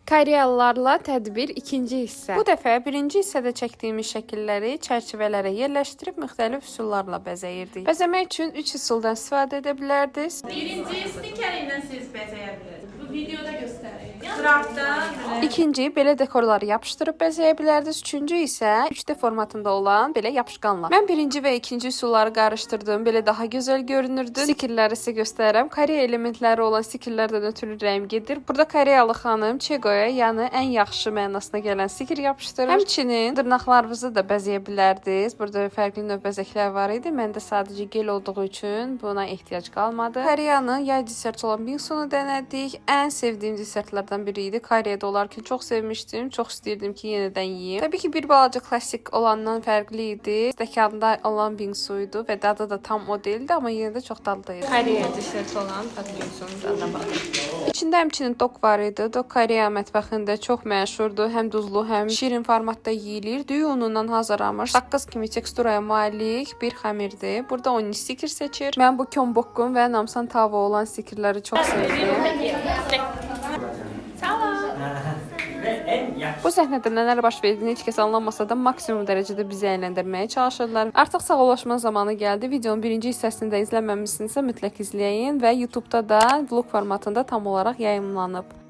Koreyalılarla tədbir ikinci hissə. Bu dəfə birinci hissədə çəkdiyimiz şəkilləri çərçivələrə yerləşdirib müxtəlif üsullarla bəzəyirdik. Bəzəmək üçün 3 üsuldan istifadə edə bilərdiniz. Birinci stiker ilə siz bəzəyə bilirsiniz. Bu videoda göstərir. Qıraqda İkinci, belə dekorları yapışdırıb bəzəyə bilərdiniz. Üçüncü isə 3D formatında olan belə yapışqanla. Mən birinci və ikinci üsulları qarışdırdım. Belə daha gözəl görünürdü. Stikirləri sizə göstərirəm. Koreya elementləri olan stikirlərdən ötürü rəhm gedir. Burada Koreyalı xanım Çegoya, yəni ən yaxşı mənasına gələn stikir yapışdırır. Həmçinin dırnaqlarınızı da bəzəyə bilərdiniz. Burada fərqli növ bəzəklər var idi. Məndə sadəcə gel olduğu üçün buna ehtiyac qalmadı. Koreyanın yay deserti olan bingsunu denədik. Ən sevdiyim desertlərdən biri idi. Koreyada olarkən çox sevmişdim. Çox istəyirdim ki, yenidən yeyim. Təbii ki, bir balaca klassik olandan fərqli idi. Stəkanda olan bingsu idi və dadı da tam o deyildi, amma yenə də çox dadlı idi. Koreya deserti olan bingsunu dadına baxın. İçində həmçinin dok var idi. Dok Koreya mətbəxində çox məşhurdur. Həm duzlu, həm şirin formatda yeyilir. Düyü unundan hazırlanmış, saqqız kimi teksturaya malik bir xəmirdir. Burada 10 stiker seçir. Mən bu kyombokgun və namsan tava olan stikerləri çox sevdim. Bu səhnədə nələr baş verdiyini heç kəs anlamasa da maksimum dərəcədə bizi əyləndirməyə çalışırlar. Artıq sağollaşma zamanı gəldi. Videonun birinci hissəsini də izləməmisinizsə mütləq izləyin və YouTube-da da vlog formatında tam olaraq yayımlanıb.